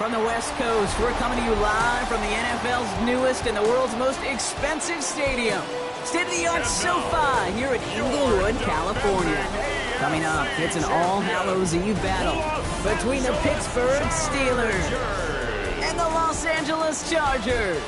from the West Coast. We're coming to you live from the NFL's newest and the world's most expensive stadium. State-of-the-art SoFi here in Inglewood, California. Coming up, it's an All-Hallows Eve battle between the Pittsburgh Steelers and the Los Angeles Chargers.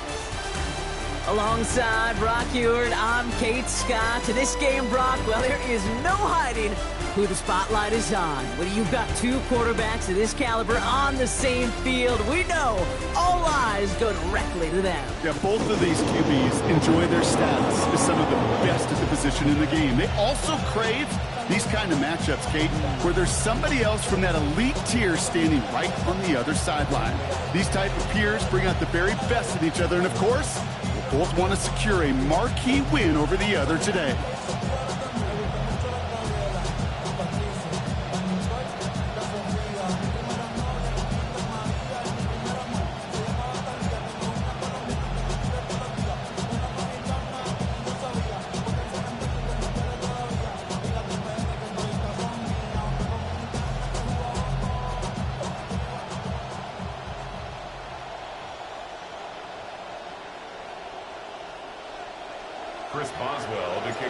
Alongside Brock Ewart, I'm Kate Scott. To this game, Brock, well, there is no hiding who the spotlight is on. When you've got two quarterbacks of this caliber on the same field, we know all eyes go directly to them. Yeah, both of these QBs enjoy their status as some of the best at the position in the game. They also crave these kind of matchups, Kate, where there's somebody else from that elite tier standing right on the other sideline. These type of peers bring out the very best in each other, and of course, both want to secure a marquee win over the other today.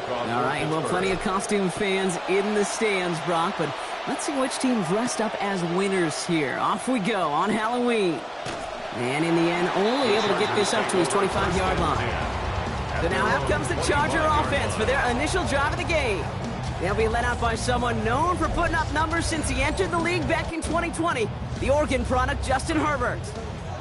All right, well, plenty of costume fans in the stands, Brock, but let's see which team dressed up as winners here. Off we go on Halloween. And in the end, only able to get this up to his 25-yard line. So now out comes the Charger offense for their initial drive of the game. They'll be led out by someone known for putting up numbers since he entered the league back in 2020, the Oregon product, Justin Herbert.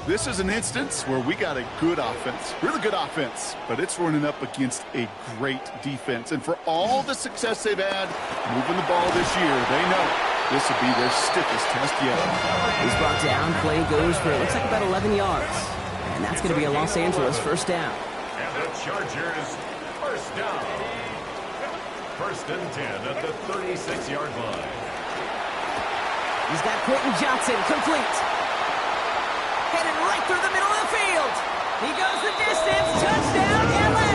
This is an instance where we got a good offense, really good offense, but it's running up against a great defense. And for all the success they've had moving the ball this year, they know this will be their stiffest test yet. He's brought down. Play goes for, it looks like about 11 yards. And that's going to be a Los Angeles first down. And the Chargers first down. First and 10 at the 36-yard line. He's got Quentin Johnson complete. Headed right through the middle of the field. He goes the distance. Touchdown, LA!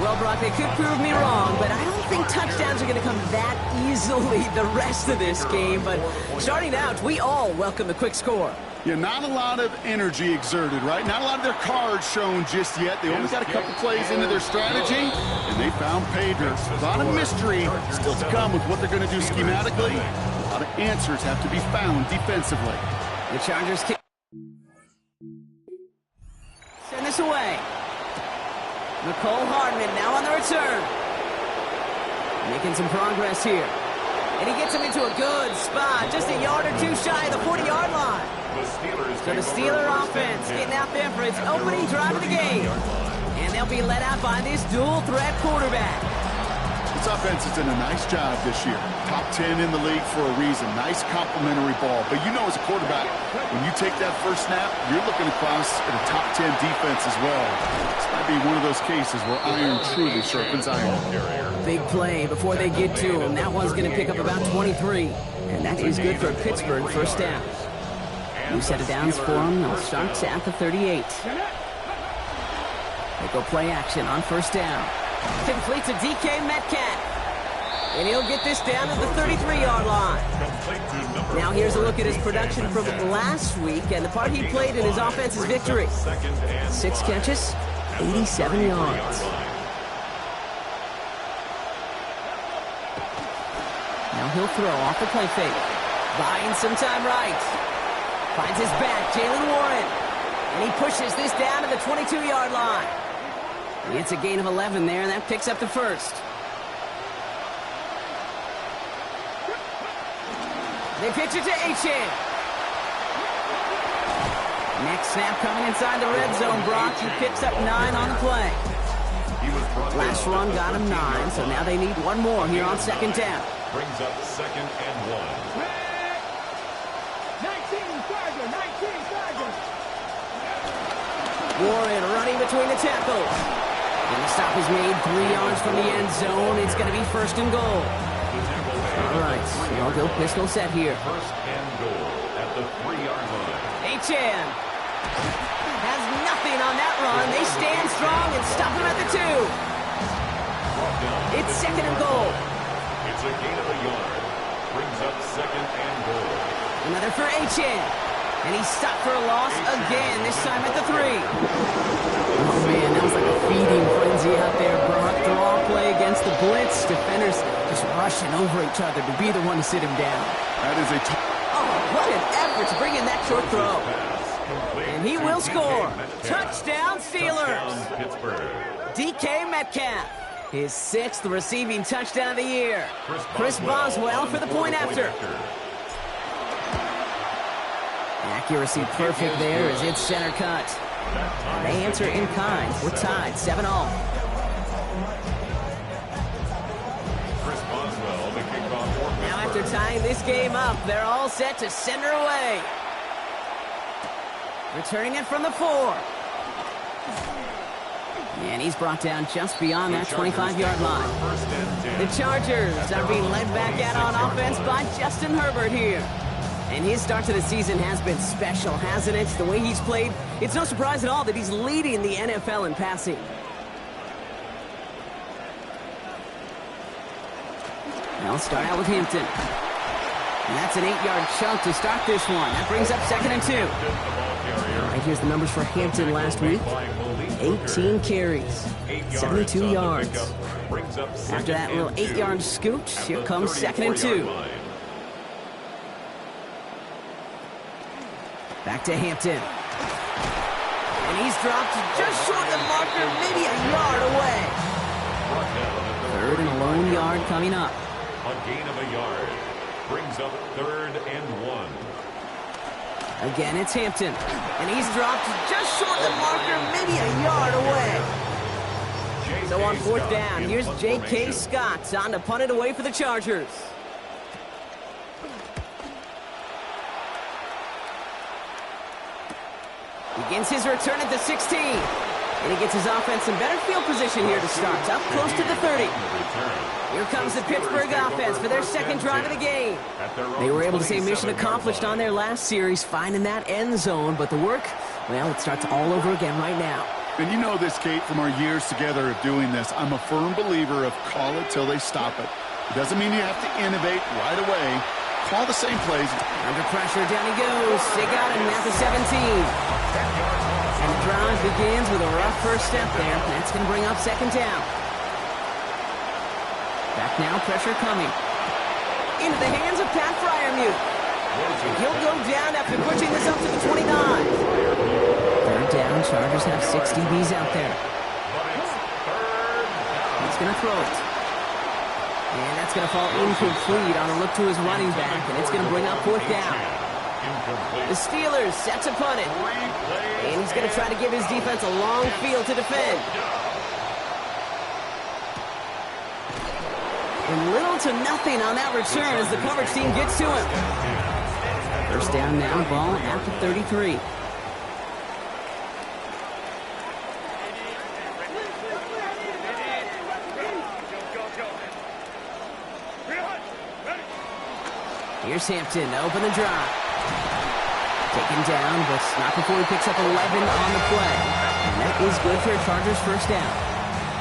Well, Brock, they could prove me wrong, but I don't think touchdowns are going to come that easily the rest of this game. But starting out, we all welcome the quick score. Yeah, not a lot of energy exerted, right? Not a lot of their cards shown just yet. They only got a couple plays into their strategy, and they found pay dirt. A lot of mystery still to come with what they're going to do schematically. A lot of answers have to be found defensively. The Chargers kick. Send this away. Nicole Hardman now on the return. Making some progress here. And he gets him into a good spot, just a yard or two shy of the 40-yard line. So the Steeler offense getting out there for its opening drive of the game. And they'll be led out by this dual-threat quarterback. This offense has done a nice job this year. Top 10 in the league for a reason. Nice complimentary ball. But you know as a quarterback, when you take that first snap, you're looking across at a top 10 defense as well. This might be one of those cases where iron truly sharpens iron. Big play before they get to him. That one's going to pick up about 23. And that is good for Pittsburgh first down. New set of downs for him. They'll start at the 38. They go play action on first down. Complete to DK Metcalf. And he'll get this down to the 33-yard line. Now here's a look at his production from last week and the part he played in his offense's victory. 6 catches, 87 yards. Now he'll throw off the play fake. Buying some time right. Finds his back, Jalen Warren. And he pushes this down to the 22-yard line. It's a gain of 11 there, and that picks up the first. They pitch it to Achane. Next snap coming inside the red zone. Brock, he picks up 9 on the play. Last run got him 9, so now they need one more here on second down. Brings up second and 1. 19 Chargers. Warren running between the tackles. And the stop is made 3 yards from the end zone. It's going to be first and goal. All right, they'll go pistol set here. First and goal at the 3-yard line. Achane has nothing on that run. They stand strong and stop him at the 2. It's second and goal. It's a gain of a yard. Brings up second and goal. Another for H.N. And he's stopped for a loss again, this time at the 3. Oh, man, that was like a feeding frenzy out there, Brock. Draw play against the blitz. Defenders just rushing over each other to be the one to sit him down. That is a oh, what an effort to bring in that short throw. And he will score. Touchdown, Steelers. DK Metcalf. His 6th receiving touchdown of the year. Chris Boswell for the point after. Accuracy perfect there as it's center cut. They answer in kind. We're tied 7-all. Now after tying this game up, they're all set to send her away. Returning it from the 4. And he's brought down just beyond that 25-yard line. The Chargers are being led back out on offense by Justin Herbert here. And his start to the season has been special, hasn't it? The way he's played, it's no surprise at all that he's leading the NFL in passing. Now let's start out with Hampton. And that's an 8-yard chunk to start this one. That brings up 2nd and 2. All right, here's the numbers for Hampton last week. 18 carries, 72 yards. After that little 8-yard scooch, here comes 2nd and 2. Back to Hampton. And he's dropped just short of the marker, maybe a yard away. 3rd and a lone yard coming up. A gain of a yard. Brings up 3rd and 1. Again, it's Hampton. And he's dropped just short of the marker, maybe a yard away. So on 4th down, here's J.K. Scott on to punt it away for the Chargers. Begins his return at the 16. And he gets his offense in better field position here to start. Up close to the 30. Here comes the Pittsburgh offense for their 2nd drive of the game. They were able to say mission accomplished on their last series, finding that end zone. But the work, well, it starts all over again right now. And you know this, Kate, from our years together of doing this. I'm a firm believer of call it till they stop it. It doesn't mean you have to innovate right away. Call the same plays. Under pressure, down he goes. They got him at the 17. And the drive begins with a rough first step there. That's going to bring up 2nd down. Back now, pressure coming. Into the hands of Pat Freiermuth. And he'll go down after pushing this up to the 29. 3rd down, Chargers have 6 DBs out there. He's going to throw it. And that's going to fall incomplete on a look to his running back, and it's going to bring up 4th down. The Steelers set to punt it. And he's going to try to give his defense a long field to defend. And little to nothing on that return as the coverage team gets to him. 1st down now, ball at the 33. Here's Hampton to open the drive. Taken down, but not before he picks up 11 on the play. And that is good for a Chargers 1st down.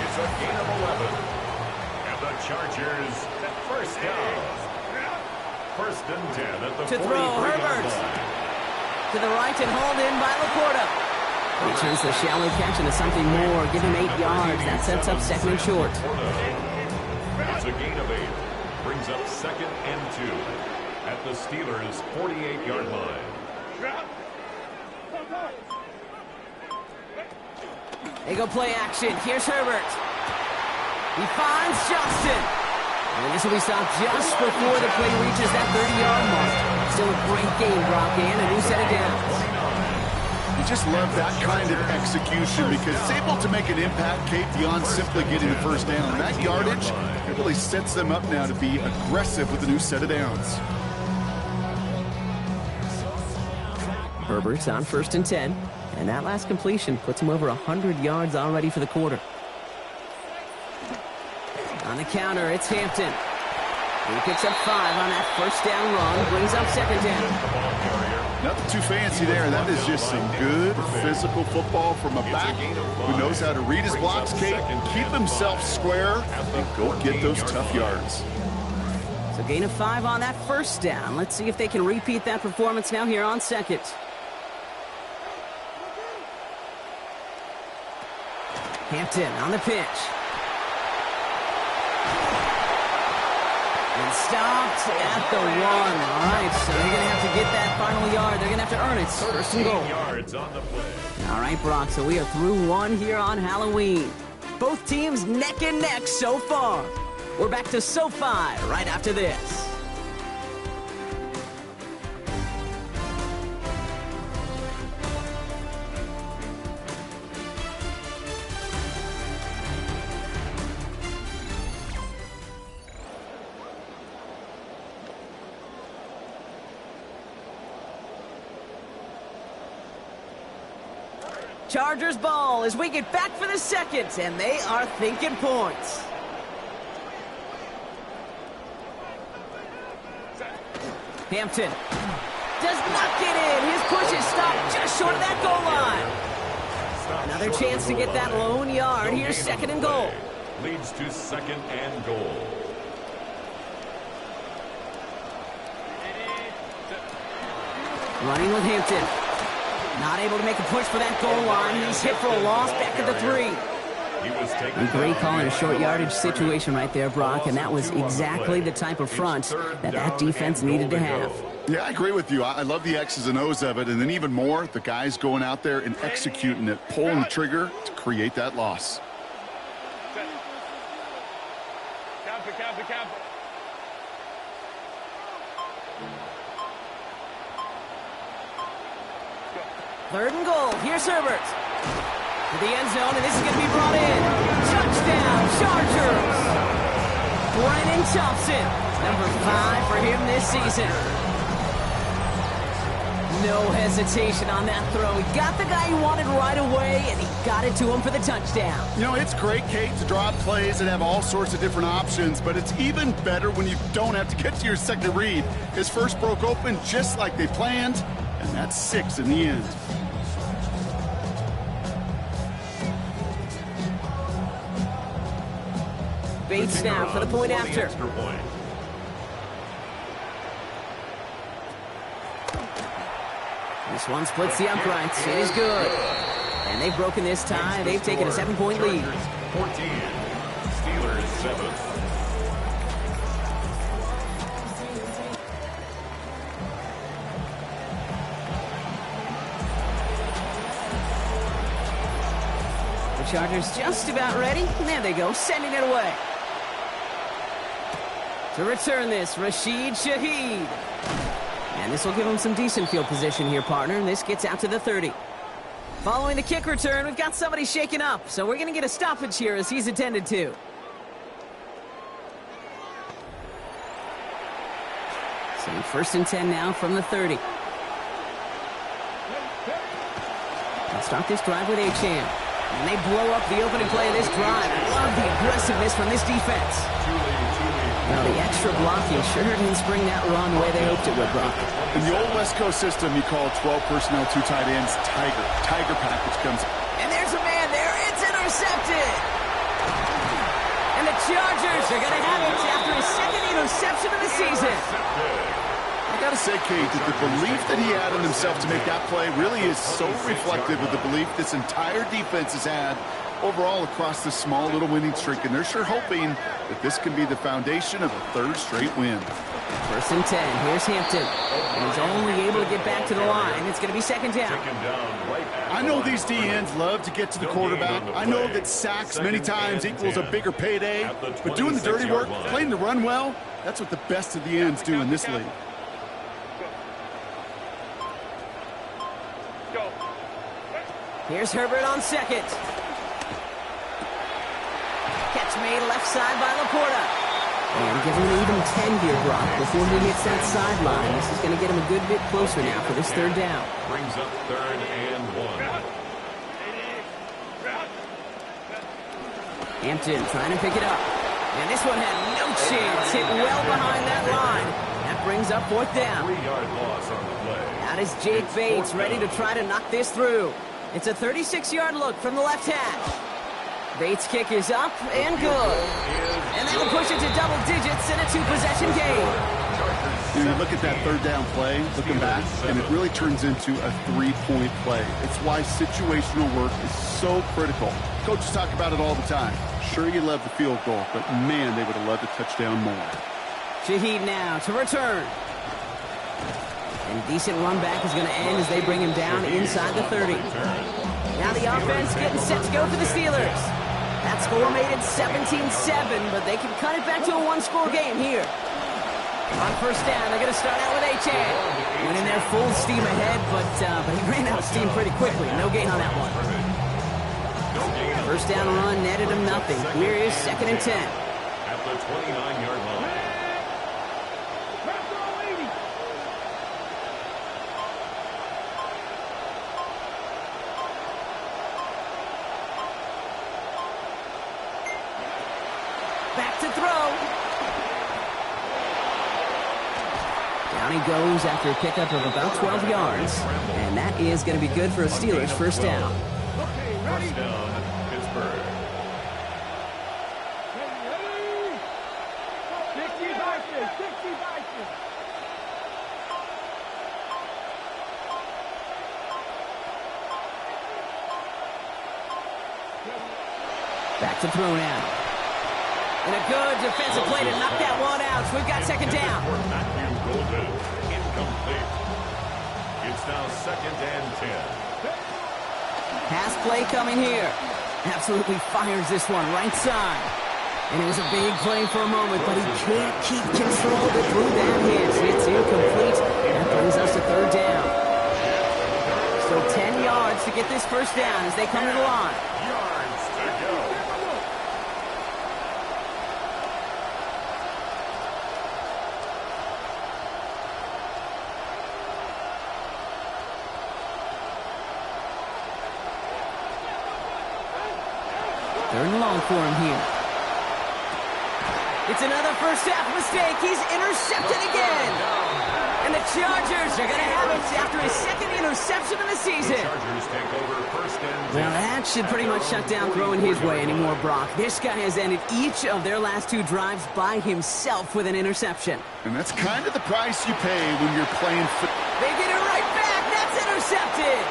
It's a gain of 11. And the Chargers at 1st down. 1st and 10 at the 43 to throw, Herbert. To the right and hauled in by Laporta. He turns the shallow catch into something more. Give him 8 yards. That sets up 2nd and short. It's a gain of 8. Brings up 2nd and 2. At the Steelers' 48-yard line. They go play action. Here's Herbert. He finds Johnston. And this will be stopped just before the play reaches that 30-yard mark. Still a great game, Brock, and a new set of downs. You just love that kind of execution because it's able to make an impact, Kate, beyond simply getting the 1st down. That yardage, it really sets them up now to be aggressive with a new set of downs. Herbert's on 1st and 10, and that last completion puts him over 100 yards already for the quarter. On the counter, it's Hampton. He picks up 5 on that 1st down run, brings up 2nd down. Nothing too fancy there. That is just some good physical football from a back who knows how to read his blocks, Kate, and keep himself square and go get those tough yards. So So gain of 5 on that first down. Let's see if they can repeat that performance now here on second. Hampton on the pitch. And stopped at the 1. All right, so they're going to have to get that final yard. They're going to have to earn it. First and goal. Yards on the play. All right, Brock, so we are through 1 here on Halloween. Both teams neck and neck so far. We're back to SoFi right after this. Chargers ball as we get back for the second, and they are thinking points. Hampton does not get in. His push is stopped just short of that goal line. Another chance to get that lone yard. Here's second and goal. Leads to second and goal. Running with Hampton. Not able to make a push for that goal line. He's hit for a loss back at the 3. A great call in a short yardage situation right there, Brock, and that was exactly the type of front that defense needed to have. Yeah, I agree with you. I love the X's and O's of it, and then even more, the guys going out there and executing it, pulling the trigger to create that loss. Third and goal. Here's Herbert. To the end zone, and this is going to be brought in. Touchdown, Chargers. Brennan Thompson, number 5 for him this season. No hesitation on that throw. He got the guy he wanted right away, and he got it to him for the touchdown. You know, it's great, Kate, to draw plays and have all sorts of different options, but it's even better when you don't have to get to your second read. His first broke open just like they planned, and that's 6 in the end. Bates now for the point after. This one splits the uprights. It is good. And they've broken this tie. They've taken a 7-point lead. 14. Steelers 7. The Chargers just about ready. There they go, sending it away. To return this, Rashid Shaheed. And this will give him some decent field position here, partner. And this gets out to the 30. Following the kick return, we've got somebody shaken up. So we're going to get a stoppage here as he's intended to. So first and 10 now from the 30. Let's start this drive with Achane. And they blow up the opening play of this drive. I love the aggressiveness from this defense. Now the extra blocking sure didn't spring that run the way they hoped it would, Brock. In the old West Coast system, you call 12 personnel, 2 tight ends, Tiger. Tiger package comes. And there's a man there. It's intercepted. And the Chargers are going to have it after his second interception of the season. I got to say, Kate, that the belief that he had in himself to make that play really is so reflective of the belief this entire defense has had overall across this small little winning streak, and they're sure hoping that this can be the foundation of a 3rd straight win. First and 10. Here's Hampton. And he's only able to get back to the line. It's going to be second down. I know these DNs love to get to the quarterback. I know that sacks many times equals a bigger payday. But doing the dirty work, playing the run well, that's what the best of the ends do in this league. Here's Herbert on second. Catch made left side by Laporta. And give him an even 10 here, Brock, before he hits that sideline. This is going to get him a good bit closer now for this 3rd down. Brings up 3rd and 1. Hampton trying to pick it up. And this one had no chance. Hit well behind that line. That brings up 4th down. 3-yard loss on the play. That is Jake Bates ready to try to knock this through. It's a 36-yard look from the left hash. Bates' kick is up and good. And that'll push it to double digits in a two-possession game. You look at that third down play, looking back, and it really turns into a three-point play. It's why situational work is so critical. Coaches talk about it all the time. Sure, you love the field goal, but man, they would have loved a touchdown more. Shaheed now to return. And decent run back is going to end as they bring him down inside the 30. Now the offense getting set to go for the Steelers. That score made it 17-7, but they can cut it back to a one-score game here. On first down, they're going to start out with Achan. Went in there full steam ahead, but he ran out of steam pretty quickly. No gain on that one. First down run netted him nothing. Here is 2nd and 10. At the 29-yard line. Back to throw. Down he goes after a pickup of about 12 yards. And that is going to be good for a Steelers first down. First down, Pittsburgh. 60 Vikings. Back to throw now. And a good defensive play to knock that one out. So we've got second down. Matthew Golden, incomplete. It's now 2nd and 10. Pass play coming here. Absolutely fires this one right side. And it was a big play for a moment, but he can't keep control of it through that hit. It's incomplete. That brings us to third down. So 10 yards to get this first down as they come to the line. Yards to go. Third and long for him here. It's another first half mistake. He's intercepted again. And the Chargers are going to have it after his second interception of the season. Chargers take over first and 10. Well, that should pretty much shut down throwing his way anymore, Brock. This guy has ended each of their last two drives by himself with an interception. And that's kind of the price you pay when you're playing football. They get it right back. That's intercepted.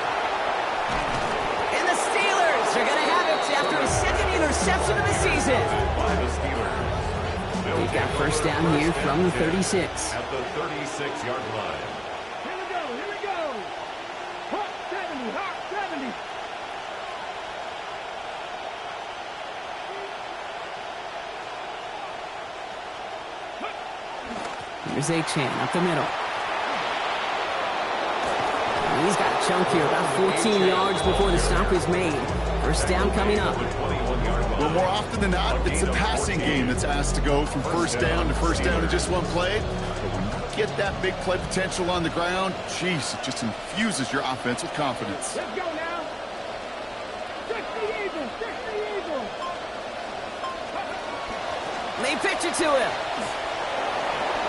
And the Steelers are going to have it after his second interception of the season. By the Steelers. They've got first down here from the 36. At the 36-yard line. Here we go. Hot 70. Here's Achan up the middle. He's got a chunk here, about 14 yards before the stop is made. First down coming up. Well, more often than not, it's the passing game that's asked to go from first down in just one play. But when you get that big play potential on the ground, geez, it just infuses your offense with confidence. Let's go now. 60 Eagles. They pitch it to him.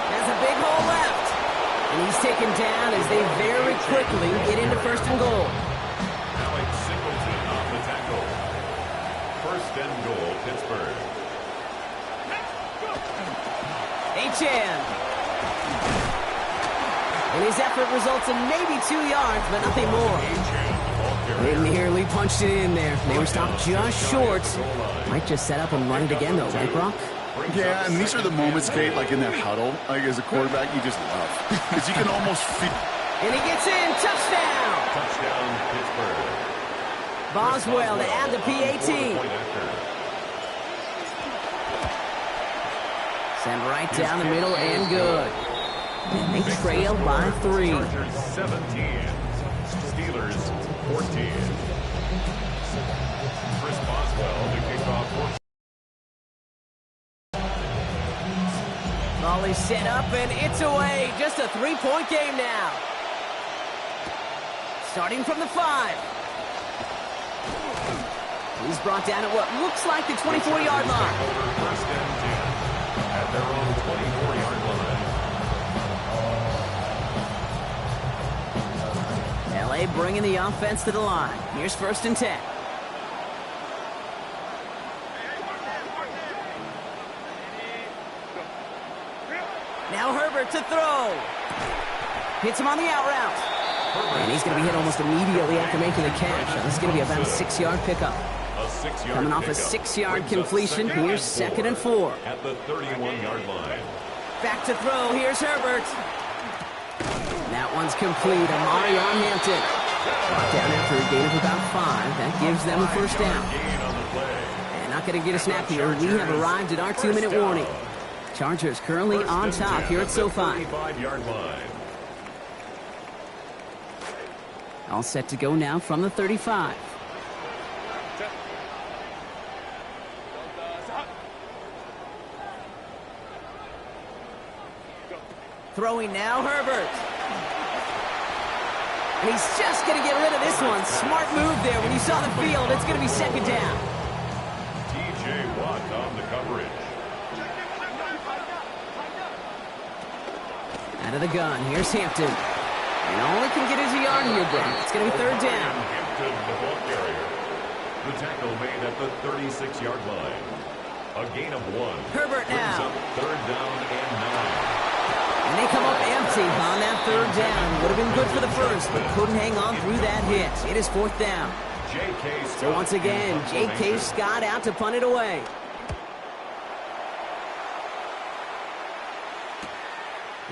Has a big hole left. And he's taken down as they very quickly get into first and goal. Alex Singleton off the tackle. First and goal, Pittsburgh. Achan. And his effort results in maybe 2 yards, but nothing more. They nearly punched it in there. They were stopped just short. Might just set up and run it again, though, right, Brock? Yeah, and these are the moments, Kate, like in that huddle, like as a quarterback, you just love. Because you can almost feel... And he gets in. Touchdown. Touchdown, Pittsburgh. Boswell to add the PAT. Send right down the middle and good. And they trail by 3. Chargers 17. Steelers 14. Chris Boswell to kick off. Ball is set up and it's away. Just a 3-point game now. Starting from the 5. He's brought down at what looks like the 24-yard line. First and 10 at their own 24-yard line. LA bringing the offense to the line. Here's first and 10. Now Herbert to throw. Hits him on the out route. And he's going to be hit almost immediately after making the catch. So this is going to be about a 6-yard pickup. Coming off a 6-yard completion, here's 2nd and 4. At the 31-yard line. Back to throw, here's Herbert. That one's complete. Amari on Hampton. Brought down after a gain of about 5. That gives them a first down. And not going to get a snap here. We have arrived at our 2-minute warning. Chargers currently on top here at SoFi. 35-yard line. All set to go now from the 35. Throwing now, Herbert. And he's just going to get rid of this one. Smart move there. When you saw the field, it's going to be 2nd down. T.J. Watt on the coverage. Out of the gun, here's Hampton. And all he can get is a yard here, Brock. It's going to be 3rd down. Hampton, the ball carrier. The tackle made at the 36-yard line. A gain of 1. Herbert now. Brings up 3rd down and 9. And they come up empty on that 3rd down. Would have been good for the first, but couldn't hang on through that hit. It is 4th down. J.K. Scott. So once again, J.K. Scott out to punt it away.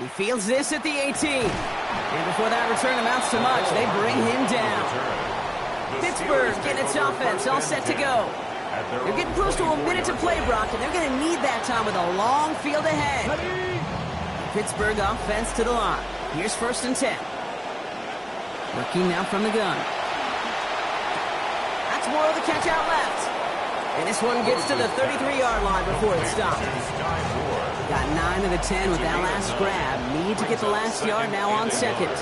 He fields this at the 18. And before that return amounts to much, they bring him down. Pittsburgh getting its offense all set to go. They're getting close to a minute to play, Brock, and they're going to need that time with a long field ahead. Pittsburgh offense to the line. Here's 1st and 10. Looking now from the gun. That's more of the catch out left. And this one gets to the 33-yard line before it stops. Got 9 of the 10 with that last grab. Need to get the last yard now on 2nd.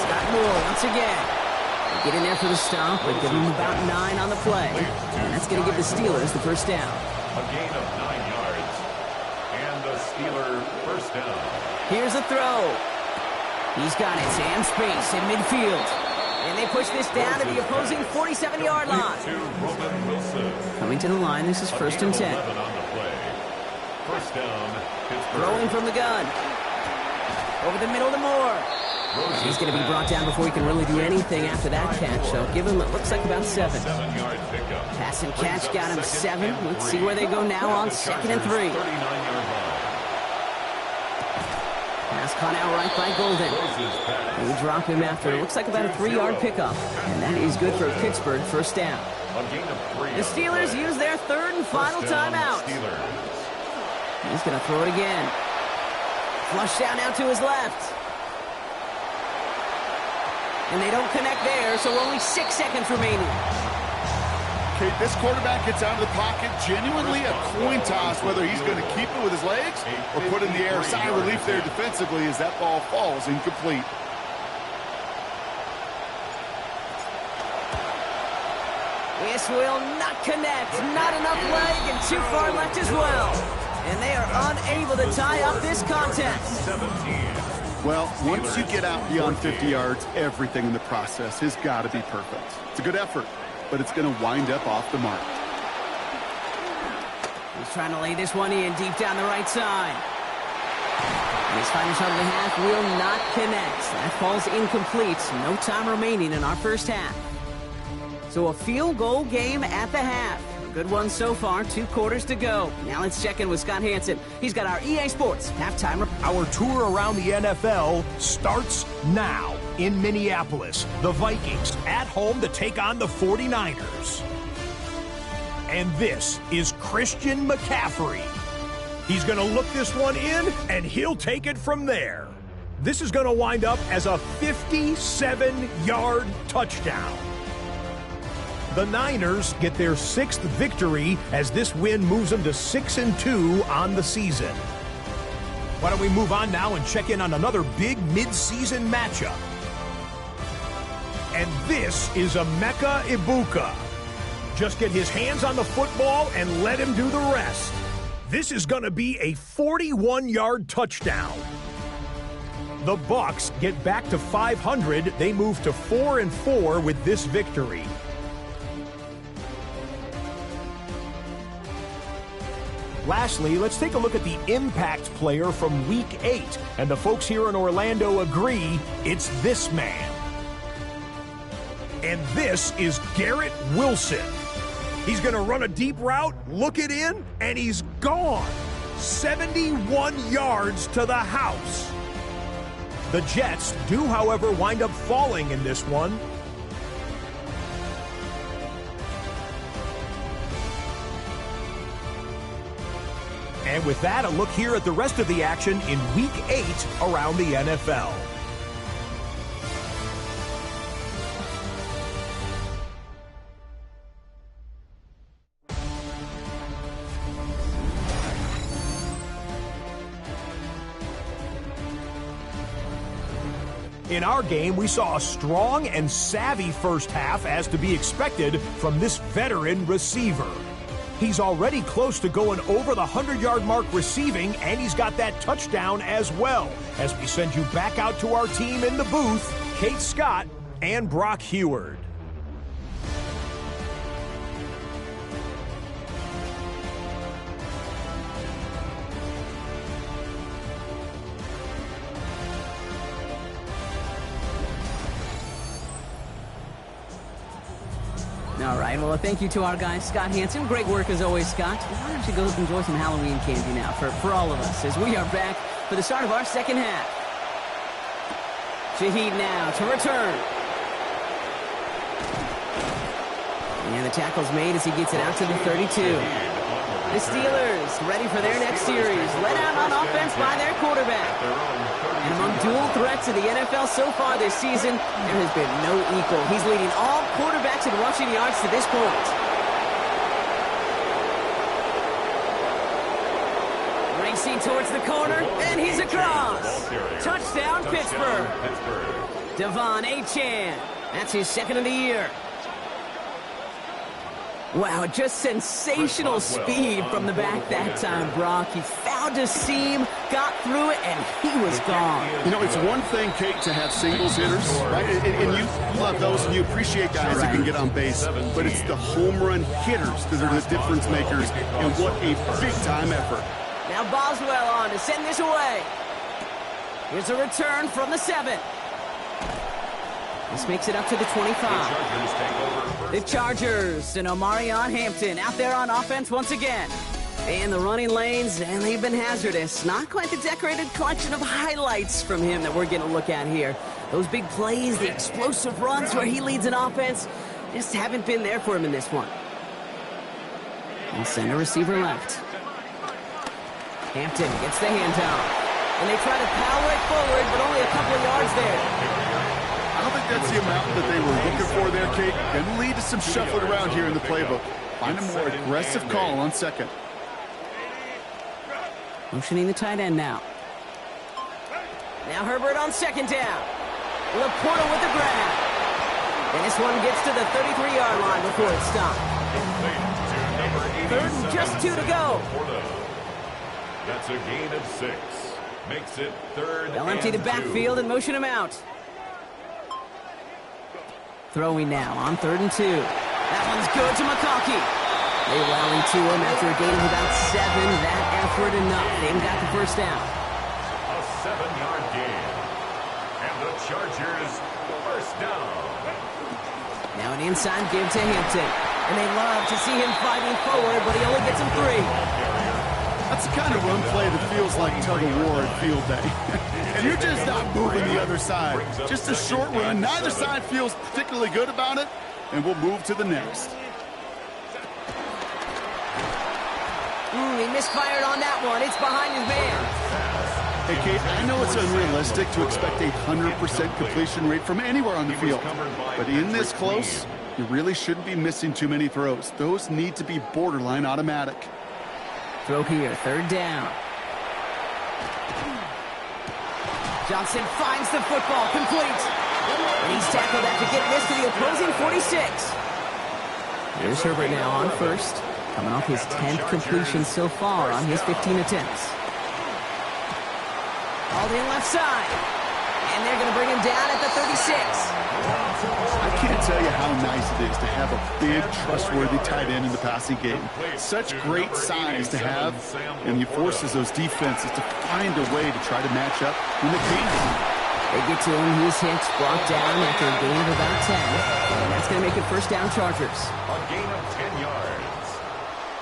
Scott Moore once again. Get in there for the stop, but give him about 9 on the play. And that's going to give the Steelers the first down. A gain of 9 yards. And the Steeler first down. Here's a throw. He's got it. And space in midfield. And they push this down to the opposing 47-yard line. Coming to the line, this is 1st and 10. First down, Pittsburgh. Throwing from the gun. Over the middle to Moore. He's going to be brought down before he can really do anything after that catch. So give him, it looks like about 7. 7-yard pickup. Pass and catch got him 7. Let's see where they go now on 2nd and 3. 39-yard line. Pass caught out right by Golden. They drop him after, it looks like about a 3-yard pickup. And that is good for Pittsburgh, first down. A gain of 3. The Steelers use their 3rd and final timeout. He's going to throw it again. Flush down now to his left. And they don't connect there, so only 6 seconds remaining. Okay, this quarterback gets out of the pocket. Genuinely a coin toss whether he's going to keep it with his legs or put it in the air. Sigh of relief there defensively as that ball falls incomplete. This will not connect. Not enough leg and too far left as well. And they are unable to tie up this contest. 17. Well, once you get out beyond 50 yards, everything in the process has got to be perfect. It's a good effort, but it's going to wind up off the mark. He's trying to lay this one in deep down the right side. And his final shot of the half will not connect. That falls incomplete. No time remaining in our first half. So a field goal game at the half. A good one so far. 2 quarters to go. Now let's check in with Scott Hansen. He's got our EA Sports halftime. Our tour around the NFL starts now in Minneapolis. The Vikings at home to take on the 49ers. And this is Christian McCaffrey. He's going to look this one in, and he'll take it from there. This is going to wind up as a 57-yard touchdown. The Niners get their 6th victory as this win moves them to 6-2 on the season. Why don't we move on now and check in on another big mid-season matchup. And this is Emeka Ibuka. Just get his hands on the football and let him do the rest. This is going to be a 41-yard touchdown. The Bucs get back to 500. They move to 4-4 with this victory. Lastly, let's take a look at the impact player from Week 8. And the folks here in Orlando agree it's this man. And this is Garrett Wilson. He's going to run a deep route, look it in, and he's gone. 71 yards to the house. The Jets do, however, wind up falling in this one. And with that, a look here at the rest of the action in Week 8 around the NFL. In our game, we saw a strong and savvy first half, as to be expected from this veteran receiver. He's already close to going over the 100-yard mark receiving, and he's got that touchdown as well. As we send you back out to our team in the booth, Kate Scott and Brock Heward. All right, well, thank you to our guy, Scott Hansen. Great work as always, Scott. Why don't you go enjoy some Halloween candy now for all of us as we are back for the start of our second half. Shaheed now to return. And the tackle's made as he gets it out to the 32. The Steelers ready for their next series. Led out on offense by their quarterback. And among dual threats in the NFL so far this season, there has been no equal. He's leading all quarterbacks in rushing yards to this point. Racing towards the corner, and he's across. Touchdown, Pittsburgh. Devon Achane. That's his second of the year. Wow, just sensational speed from the back that time, Brock. He found a seam, got through it, and he was gone. You know, it's one thing, Kate, to have singles hitters, right? And you love those, and you appreciate guys that can get on base. But it's the home run hitters that are the difference makers, and what a big-time effort. Now Boswell on to send this away. Here's a return from the 7. This makes it up to the 25. The Chargers and Omarion Hampton out there on offense once again. And the running lanes, and they've been hazardous. Not quite the decorated collection of highlights from him that we're getting a look at here. Those big plays, the explosive runs where he leads an offense, just haven't been there for him in this one. And center receiver left. Hampton gets the handoff. And they try to power it forward, but only a couple of yards there. I don't think that's the amount that they were looking for there, Kate. Going to lead to some shuffling around here in the playbook. Find a more aggressive call on second. Motioning the tight end now. Now Herbert on second down. Laporta with the grab. And this one gets to the 33-yard line before it's stopped. Third and just 2 to go. That's a gain of 6. Makes it third. They'll empty the backfield and motion him out. Throwing now on 3rd and 2. That one's good to McConkey. They rally to him after a gain of about 7. That effort enough. They got the first down. A 7-yard gain. And the Chargers first down. Now an inside give to Hampton. And they love to see him fighting forward, but he only gets him 3. That's the kind of run play that feels like tug-of-war at field day. And you're just not moving the other side. Just a short run. Neither side feels particularly good about it, and we'll move to the next. He misfired on that one. It's behind his man. Hey, Kate, I know it's unrealistic to expect a 100% completion rate from anywhere on the field. But in this close, you really shouldn't be missing too many throws. Those need to be borderline automatic. Throw here, 3rd down. Johnson finds the football, complete. And he's tackled after getting this to the opposing 46. Here's Herbert now on first. Coming off his 10th completion so far on his 15 attempts. Called in left side. And And they're going to bring him down at the 36. I can't tell you how nice it is to have a big, trustworthy tight end in the passing game. Such great size to have, and he forces those defenses to find a way to try to match up when they can. They get to him. He's hit, brought down after a gain of about 10. And that's going to make it first down Chargers. A gain of 10 yards.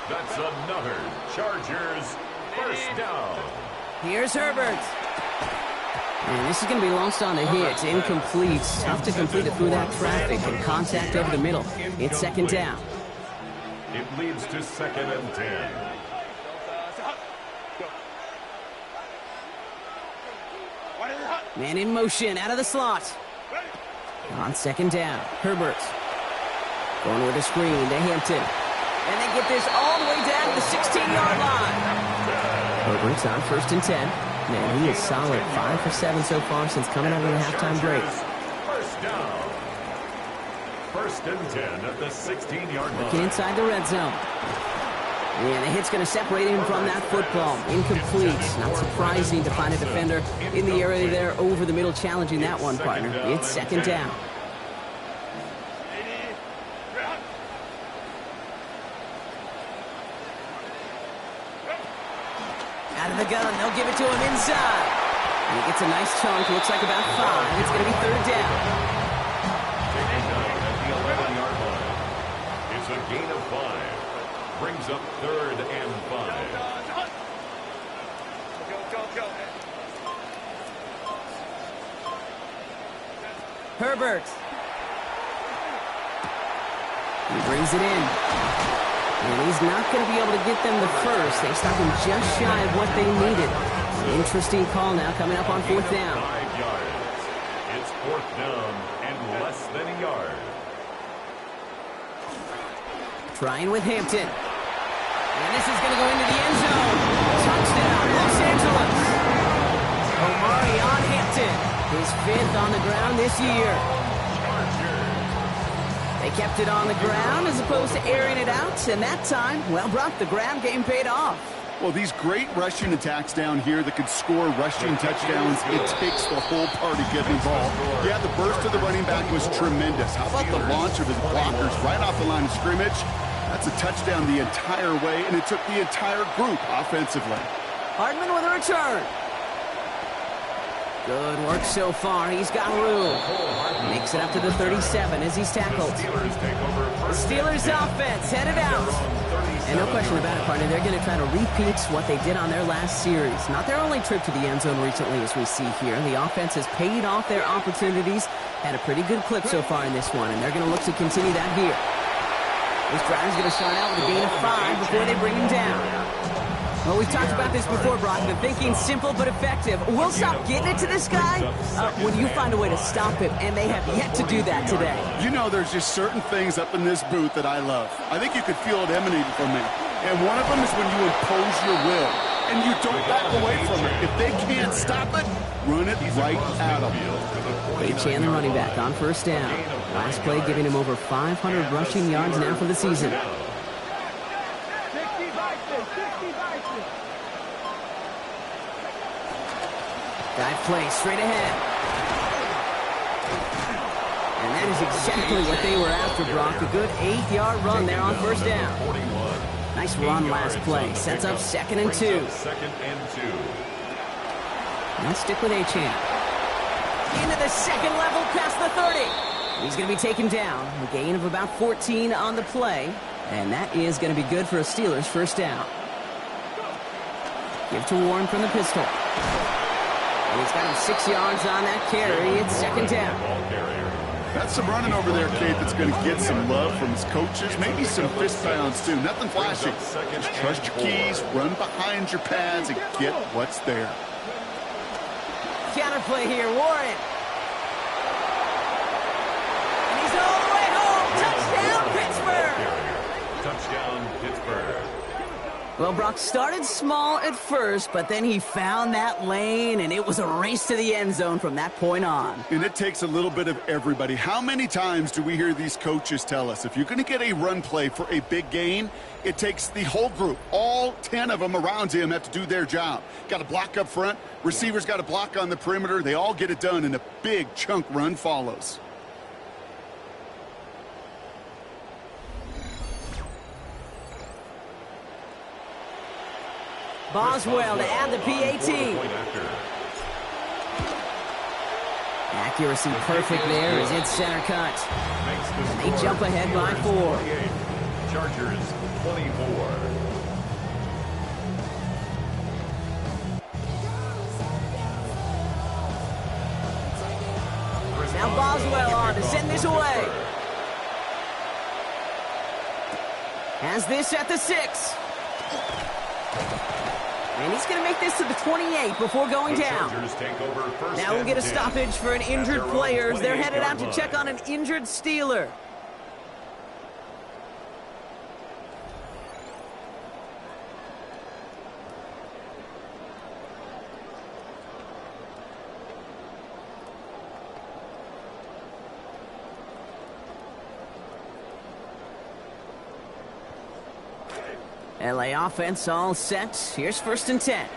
That's another Chargers first down. Here's Herbert. And this is going to be lost on the hit. Incomplete. Tough to complete it through that traffic and contact over the middle. It's second down. It leads to 2nd and 10. Man in motion, out of the slot. On second down, Herbert. Going with a screen to Hampton. And they get this all the way down to the 16-yard line. Herbert's on 1st and 10. Man, he is solid. 5 for 7 so far since coming out of the halftime break. First down. 1st and 10 at the 16-yard line. Looking inside the red zone. And the hit's going to separate him from that football. Incomplete. Not surprising to find a defender in the area there over the middle challenging that one, partner. It's second down. Out of the gun. They'll give it to him inside. And he gets a nice chunk. Looks like about 5. It's going to be third down. Taking down at the 11-yard line. It's a gain of 5. Brings up 3rd and 5. Herbert. He brings it in. And he's not going to be able to get them the first. They stopped him just shy of what they needed. Interesting call now coming up on 4th down. 5 yards. It's 4th down and less than a yard. Trying with Hampton. And this is going to go into the end zone. Touchdown, Los Angeles. Omari on Hampton. His 5th on the ground this year. They kept it on the ground as opposed to airing it out. And that time, well, Brock, the ground game paid off. Well, these great rushing attacks down here that could score rushing touchdowns, it takes the whole party getting involved. Yeah, the burst of the running back was tremendous. How about the launch of his blockers right off the line of scrimmage? That's a touchdown the entire way, and it took the entire group offensively. Hardman with a return. Good work so far. He's got room. Makes it up to the 37 as he's tackled. The Steelers offense headed out. And no question about it, partner, they're going to try to repeat what they did on their last series. Not their only trip to the end zone recently, as we see here. The offense has paid off their opportunities. Had a pretty good clip so far in this one, and they're going to look to continue that here. This drive is going to start out with a gain of 5 before they bring him down. Well, we've talked about this before, Brock. The thinking simple but effective. We'll stop getting it to this guy when you find a way to stop him, and they have yet to do that today. You know, there's just certain things up in this booth that I love. I think you could feel it emanating from me. And one of them is when you impose your will, and you don't back away from it. If they can't stop it, run it right at them. Dave Chandler running back on 1st down. Last play giving him over 500 rushing yards now for the season. Dive play straight ahead. And that is exactly what they were after, Brock. A good 8-yard run there on 1st down. Nice run last play. Sets up 2nd and 2. 2nd and 2. Let's stick with Achane. Into the second level past the 30. He's going to be taken down. A gain of about 14 on the play. And that is going to be good for a Steelers 1st down. Give to Warren from the pistol. And he's got him 6 yards on that carry. It's 2nd down. That's some running over there, Kate, that's going to get some love from his coaches. Maybe some fist pounds, too. Nothing flashy. Just trust your keys, run behind your pads, and get what's there. Counterplay here, Warren. And he's all the way home. Touchdown, Pittsburgh. Touchdown, Pittsburgh. Well, Brock started small at first, but then he found that lane, and it was a race to the end zone from that point on. And it takes a little bit of everybody. How many times do we hear these coaches tell us, if you're going to get a run play for a big gain, it takes the whole group. All 10 of them around him have to do their job. Got to block up front. Receivers got to block on the perimeter. They all get it done, and a big chunk run follows. Boswell to add the PAT. Accuracy perfect there as it's center cut. They jump ahead by 4. Chargers 24. Now Boswell on to send this away. Has this at the 6. And he's going to make this to the 28 before going down. Now we'll get a stoppage for an injured player. They're headed out to check on an injured Steeler. LA offense all set. Here's 1st and 10.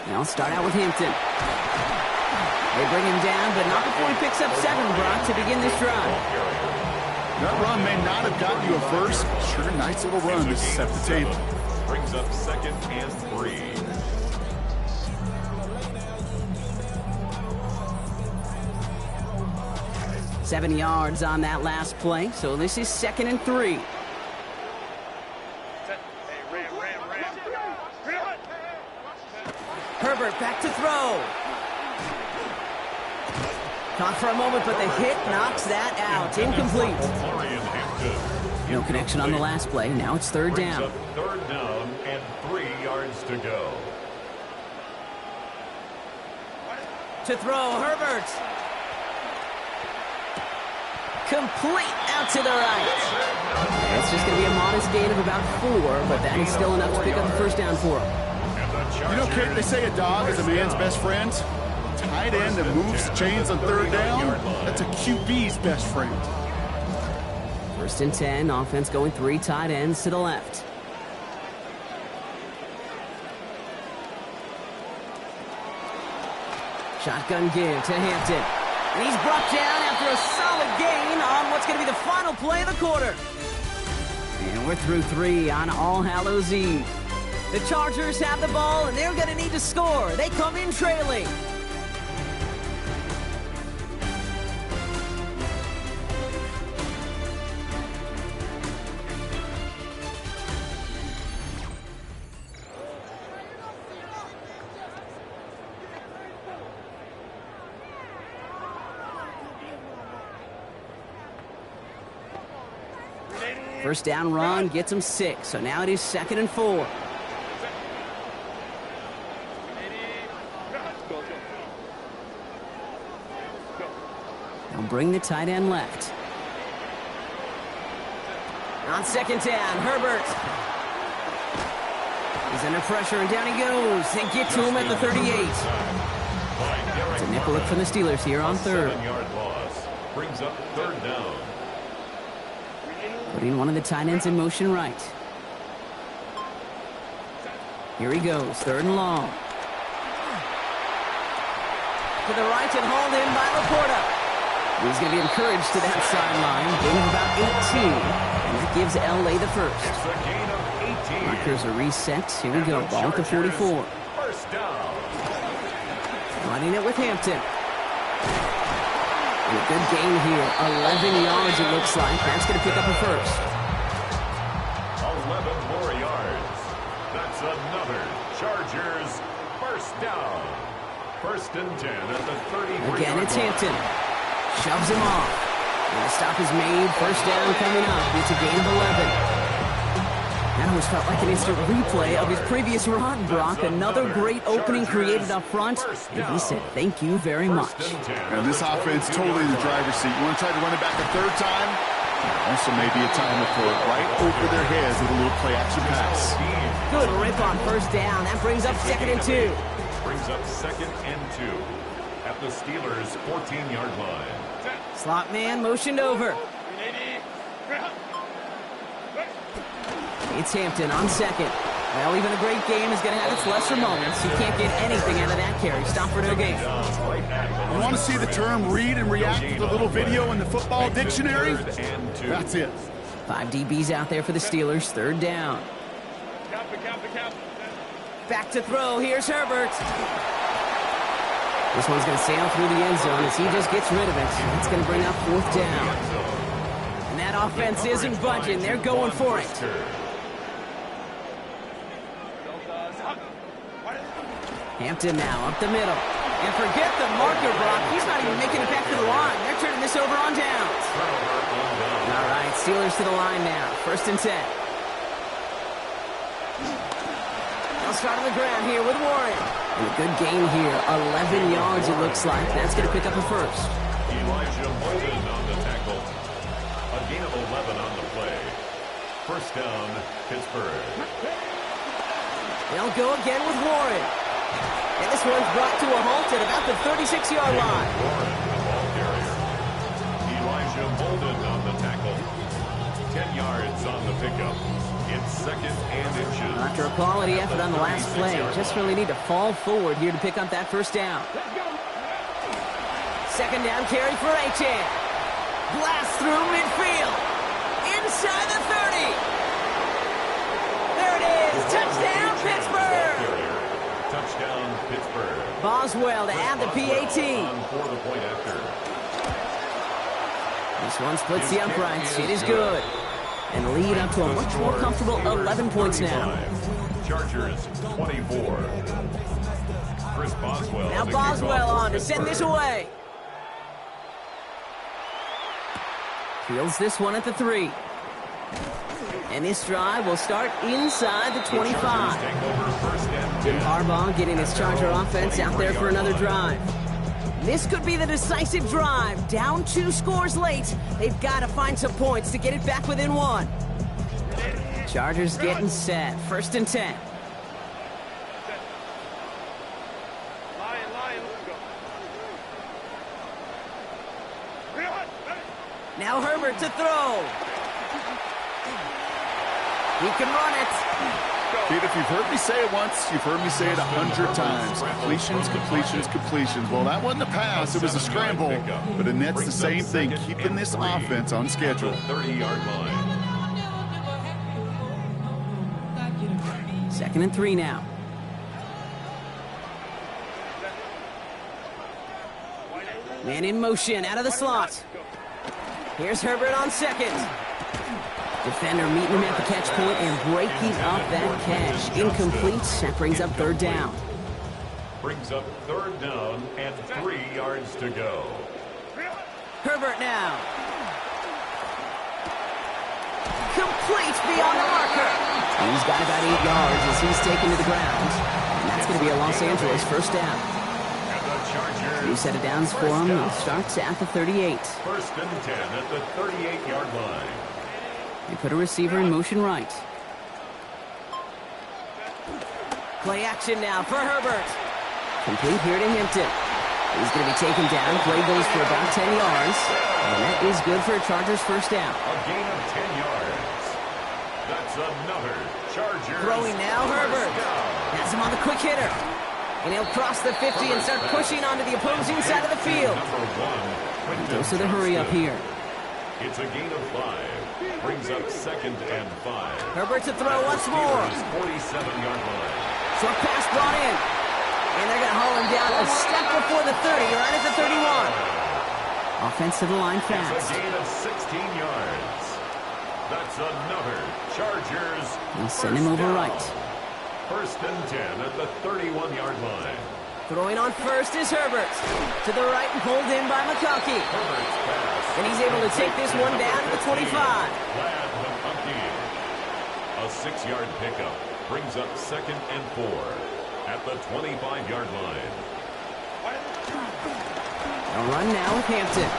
Now start out with Hampton. They bring him down, but not before he picks up 7, Brock, to begin this drive. That run may not have gotten you a first. Sure, nice little run to set the table. Brings up 2nd and 3. Seven yards on that last play, so this is 2nd and 3. Herbert back to throw. Caught for a moment, but the hit knocks that out. Incomplete. No connection on the last play. Now it's 3rd down. 3rd down and 3 yards to go. To throw, Herbert. Complete out to the right. It's just going to be a modest gain of about 4, but that is still enough to pick up the 1st down for him. You know, Kate, they say a dog is a man's best friend. Tight end that moves chains on 3rd down, that's a QB's best friend. 1st and 10, offense going 3 tight ends to the left. Shotgun give to Hampton. And he's brought down after a solid gain on what's going to be the final play of the quarter. And we're through 3 on All Hallows Eve. The Chargers have the ball, and they're going to need to score. They come in trailing. First down run gets him 6, so now it is 2nd and 4. They'll bring the tight end left. On 2nd down, Herbert. He's under pressure, and down he goes. They get to him at the 38. It's a nickel look from the Steelers here on 3rd. 7-yard loss brings up 3rd down. Putting one of the tight ends in motion right. Here he goes, 3rd and long. To the right and hauled in by Laporta. He's going to be encouraged to that sideline. Gain of about 18. And that gives LA the 1st. It's a gain of 18. Markers are reset. Here we go, ball at the 44. 1st down. Running it with Hampton. And a good gain here. 11 yards it looks like. That's going to pick up a 1st. 11 more yards. That's another Chargers 1st down. 1st and 10 at the 33. Again, it's Hampton. Shoves him off. And the stop is made. 1st down coming up. It's a gain of 11. That almost felt like an instant replay of his previous run, Brock. Another great opening created up front, and he said thank you very much. And this offense totally in the driver's seat. You want to try to run it back a third time? Also maybe a time to throw it right over their heads with a little play-action pass. Good rip on first down. That brings up 2nd and 2. Brings up 2nd and 2 at the Steelers' 14-yard line. Slot man motioned over. It's Hampton on 2nd. Well, even a great game is going to have its lesser moments. You can't get anything out of that carry. Stop for no gain. You want to see the term read and react with a little video in the football dictionary? That's it. 5 DBs out there for the Steelers. 3rd down. Back to throw. Here's Herbert. This one's going to sail through the end zone as he just gets rid of it. It's going to bring up 4th down. And that offense isn't budging. They're going for it. Hampton now up the middle. And forget the marker, Brock. He's not even making it back to the line. They're turning this over on downs. All right, Steelers to the line now. 1st and 10. They'll start on the ground here with Warren. And a good gain here. 11 yards, it looks like. That's going to pick up a first. Elijah Molden on the tackle. A gain of 11 on the play. 1st down, Pittsburgh. They'll go again with Warren. And this one's brought to a halt at about the 36-yard line. Warren, the ball carrier. Elijah Molden on the tackle. 10 yards on the pickup. It's 2nd and inches. After a quality effort on the last play, just really need to fall forward here to pick up that 1st down. 2nd down carry for Achane. Blast through midfield. Inside the 30. There it is. Touchdown, Pittsburgh. Touchdown, Pittsburgh. Boswell to add the PAT. For the point after. This one splits the uprights. It is good. And lead up to a much more comfortable 11 points now. Chargers 24. Chris Boswell. Now Boswell on to send this away. Fields this one at the 3. And this drive will start inside the 25. Jim Harbaugh getting his Charger offense out there for another drive. This could be the decisive drive. Down 2 scores late. They've got to find some points to get it back within 1. Chargers getting set. 1st and 10. Now Herbert to throw. He can run it. Kid, if you've heard me say it once, you've heard me say it 100 times. Completions, completions, completions. Well, that wasn't a pass. It was a scramble. But it nets the same thing, keeping this offense on schedule. 30-yard line. 2nd and 3 now. Man in motion, out of the slot. Here's Herbert on 2nd. Defender meeting him at the catch point and breaking up that catch. Incomplete. That brings up 3rd down. Brings up 3rd down and 3 yards to go. Herbert now. Complete beyond the marker. He's got about 8 yards as he's taken to the ground. And that's going to be a Los Angeles 1st down. New set of downs for him. It starts at the 38. 1st and 10 at the 38-yard line. They put a receiver in motion right. Play action now for Herbert. Complete here to Hampton. He's going to be taken down. Play goes for about 10 yards. And that is good for a Chargers 1st down. A gain of 10 yards. That's another Chargers. Throwing now, Herbert. Has him on the quick hitter. And he'll cross the 50 and start pushing onto the opposing side of the field. Goes to the hurry up here. It's a gain of 5. Brings up 2nd and 5. Herbert to throw once more. 47-yard line. Short pass brought in. And they're going to haul him down a step before the 30, right at the 31. Offense to the line fast. It's a gain of 16 yards. That's another Chargers. He'll send him over right. 1st and 10 at the 31-yard line. Throwing on 1st is Herbert. To the right and pulled in by McConkey. Herbert's pass. And he's able to take this one down to the 25. Glad McConkey. A 6-yard pickup brings up 2nd and 4 at the 25-yard line. A run now with Hampton.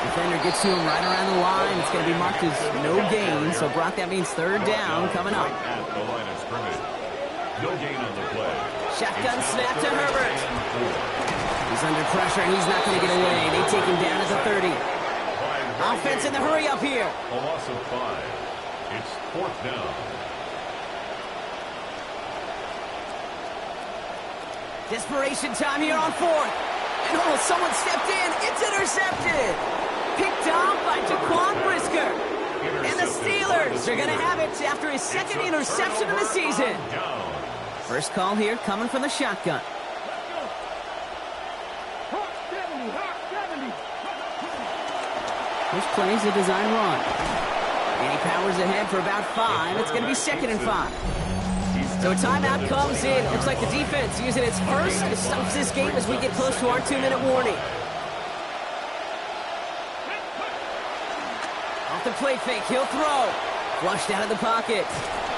Defender gets to him right around the line. It's going to be marked as no gain. So, Brock, that means 3rd down coming up. Right at the line of scrimmage. No gain on the play. Shotgun snap to Herbert. He's under pressure, and he's not going to get away. They take him down at the 30. Offense in the hurry up here. A loss of 5. It's 4th down. Desperation time here on 4th. And someone stepped in. It's intercepted. Picked off by Jaquan Brisker. And the Steelers are going to have it after his 2nd interception of the season. First call here coming from the shotgun. This plays a design run. And he powers ahead for about 5. It's going to be 2nd and 5. So a timeout comes in. Looks like the defense using its first to stop this game as we get close to our 2-minute warning. Off the play fake, he'll throw. Flushed out of the pocket.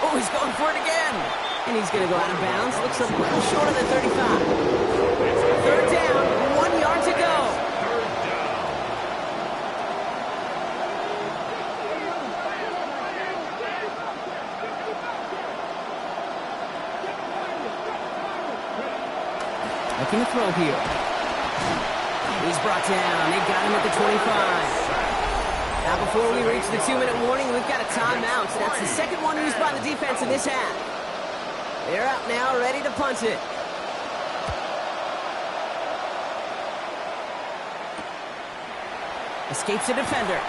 Oh, he's going for it again. And he's going to go out of bounds. Looks a little short of the 35. 3rd down, 1 yard to go. Looking to throw here. He's brought down. They got him at the 25. Now before we reach the 2-minute warning, we've got a timeout. That's the 2nd one used by the defense in this half. They're out now, ready to punt it. Escapes the defender.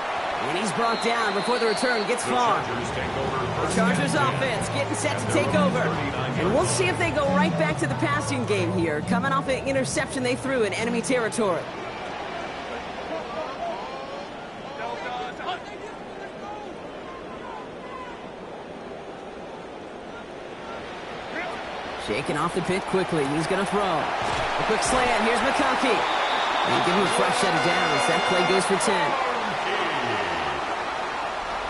And he's brought down before the return gets far. The Chargers offense getting set to take over. And we'll see if they go right back to the passing game here, coming off an interception they threw in enemy territory. Shaking off the pit quickly. He's going to throw. A quick slant. Here's McConkey. And give him a fresh set of downs. That play goes for 10.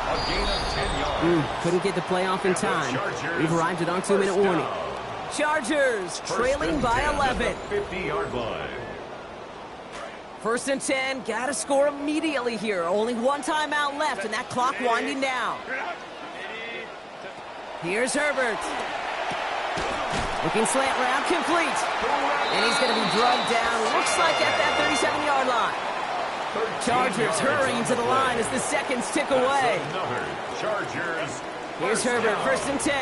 A gain of 10 yards. Couldn't get the play off in time. We've arrived at our 2-minute warning. Chargers trailing by 11. 50-yard line. 1st and 10. Got to score immediately here. Only 1 timeout left, and that clock winding down. Here's Herbert. Looking slant route complete. And he's going to be drugged down. Looks like at that 37-yard line. Chargers hurrying to the line as the seconds tick away. Chargers. Here's Herbert, 1st and 10.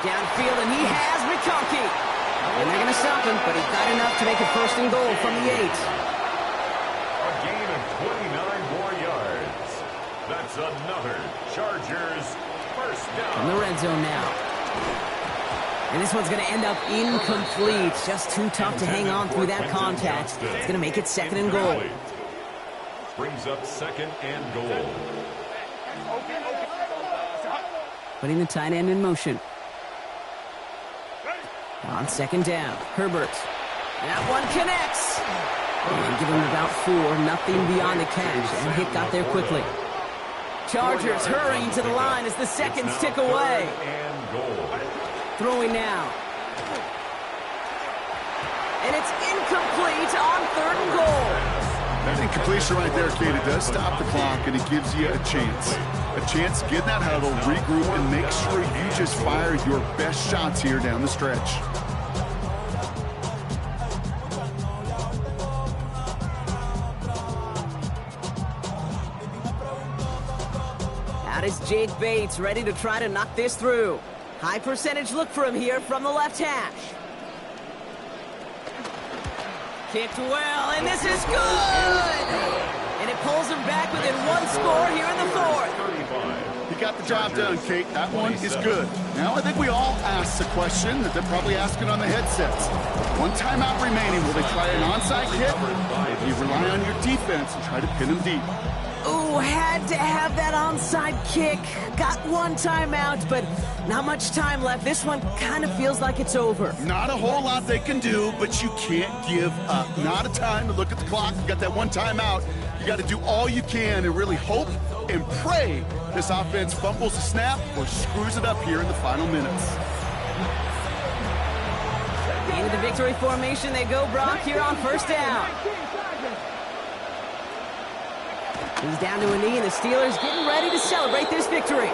Downfield, and he has McConkey. And they're going to stop him, but he got enough to make it 1st and goal from the 8. A gain of 29 more yards. That's another Chargers 1st down. From the red zone now. And this one's going to end up incomplete. Just too tough to hang on through that contact. It's going to make it 2nd and goal. Brings up 2nd and goal. Putting the tight end in motion. On 2nd down, Herbert. That one connects. And give him about 4, nothing beyond the catch. And hit got there quickly. Chargers hurrying to the line as the seconds tick away. And goal. Throwing now. And it's incomplete on 3rd and goal. That incompletion right there, Kate, it does stop the clock, and it gives you a chance. A chance to get in that huddle, regroup, and make sure you just fire your best shots here down the stretch. Out is Jake Bates, ready to try to knock this through. High percentage look for him here from the left hash. Kicked well, and this is good! And it pulls him back within 1 score here in the 4th. He got the job done, Kate. That one is good. Now I think we all ask the question that they're probably asking on the headsets. 1 timeout remaining. Will they try an onside kick? Or do you rely on your defense and try to pin them deep? Ooh, had to have that onside kick. Got 1 timeout, but not much time left. This one kind of feels like it's over. Not a whole lot they can do, but you can't give up. Not a time to look at the clock. You got that 1 timeout. You got to do all you can and really hope and pray this offense fumbles the snap or screws it up here in the final minutes. Into the victory formation they go, Brock, here on first down. He's down to a knee, and the Steelers getting ready to celebrate this victory.